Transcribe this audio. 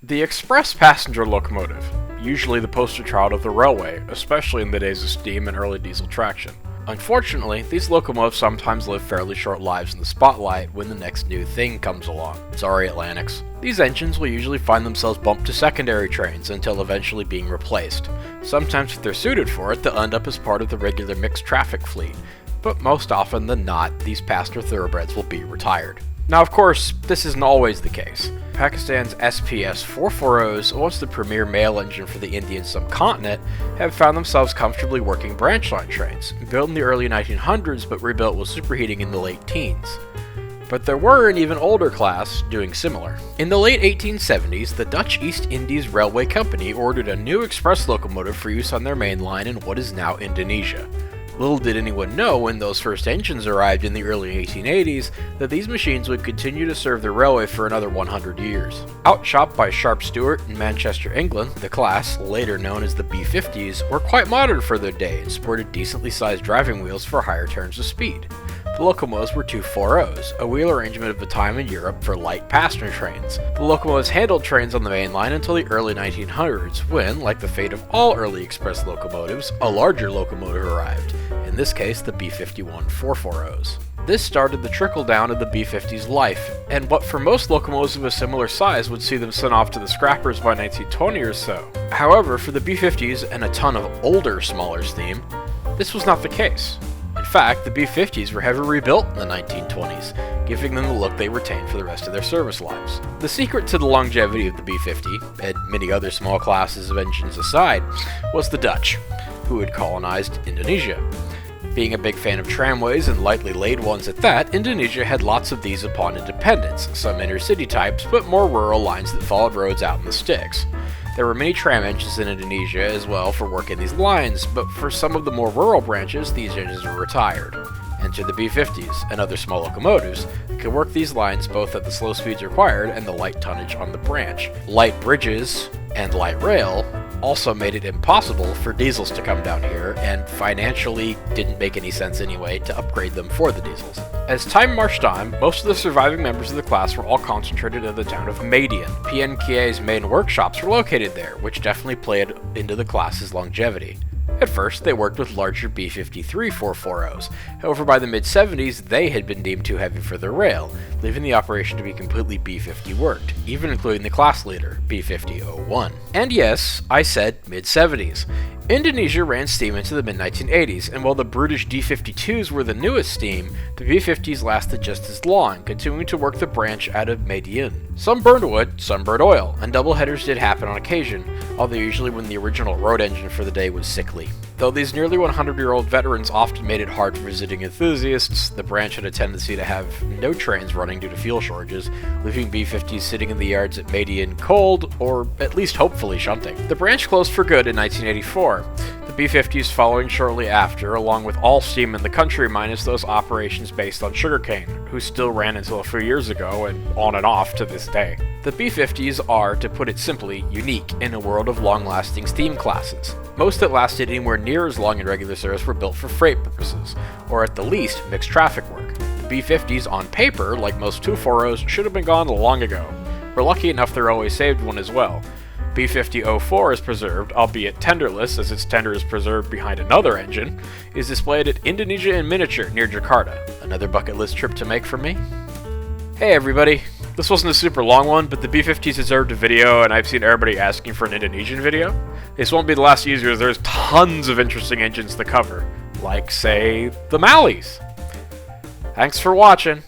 The express passenger locomotive, usually the poster child of the railway, especially in the days of steam and early diesel traction. Unfortunately, these locomotives sometimes live fairly short lives in the spotlight when the next new thing comes along. Sorry, Atlantics. These engines will usually find themselves bumped to secondary trains until eventually being replaced. Sometimes if they're suited for it, they'll end up as part of the regular mixed traffic fleet, but most often than not, these passenger thoroughbreds will be retired. Now, of course, this isn't always the case. Pakistan's SPS 440s, once the premier mail engine for the Indian subcontinent, have found themselves comfortably working branch line trains, built in the early 1900s but rebuilt with superheating in the late teens. But there were an even older class doing similar. In the late 1870s, the Dutch East Indies Railway Company ordered a new express locomotive for use on their main line in what is now Indonesia. Little did anyone know when those first engines arrived in the early 1880s that these machines would continue to serve the railway for another 100 years. Outshopped by Sharp Stewart in Manchester, England, the class, later known as the B50s, were quite modern for their day and sported decently sized driving wheels for higher turns of speed. The locomotives were 240s, a wheel arrangement of the time in Europe for light passenger trains. The locomotives handled trains on the main line until the early 1900s, when, like the fate of all early express locomotives, a larger locomotive arrived, in this case the B51 440s. This started the trickle-down of the B50's life, and what for most locomotives of a similar size would see them sent off to the scrappers by 1920 or so. However, for the B50s and a ton of older, smaller steam, this was not the case. In fact, the B50s were heavily rebuilt in the 1920s, giving them the look they retained for the rest of their service lives. The secret to the longevity of the B50, and many other small classes of engines aside, was the Dutch, who had colonized Indonesia. Being a big fan of tramways and lightly laid ones at that, Indonesia had lots of these upon independence, some intercity types, but more rural lines that followed roads out in the sticks. There were many tram engines in Indonesia as well for work in these lines, but for some of the more rural branches, these engines were retired. Enter the B50s and other small locomotives that could work these lines both at the slow speeds required and the light tonnage on the branch. Light bridges and light rail also made it impossible for diesels to come down here, and financially didn't make any sense anyway to upgrade them for the diesels. As time marched on, most of the surviving members of the class were all concentrated in the town of Madian. PNKA's main workshops were located there, which definitely played into the class's longevity. At first, they worked with larger B53 440s. However, by the mid-70s, they had been deemed too heavy for their rail, leaving the operation to be completely B50 worked, even including the class leader, B50-01. And yes, I said mid-70s. Indonesia ran steam into the mid-1980s, and while the brutish D52s were the newest steam, the B50s lasted just as long, continuing to work the branch out of Madiun. Some burned wood, some burned oil, and double headers did happen on occasion, although usually when the original road engine for the day was sickly. Though these nearly 100-year-old veterans often made it hard for visiting enthusiasts, the branch had a tendency to have no trains running due to fuel shortages, leaving B50s sitting in the yards at Madiun cold, or at least hopefully shunting. The branch closed for good in 1984, the B50s following shortly after, along with all steam in the country minus those operations based on sugarcane, who still ran until a few years ago and on and off to this day. The B50s are, to put it simply, unique in a world of long-lasting steam classes. Most that lasted anywhere near as long in regular service were built for freight purposes, or at the least, mixed traffic work. The B50s, on paper, like most 240s, should have been gone long ago. We're lucky enough they always saved one as well. B50-04 is preserved, albeit tenderless, as its tender is preserved behind another engine, is displayed at Indonesia in miniature near Jakarta. Another bucket list trip to make for me? Hey everybody, this wasn't a super long one, but the B50s deserved a video, and I've seen everybody asking for an Indonesian video. This won't be the last user, as there's tons of interesting engines to cover, like, say, the Malleys. Thanks for watching.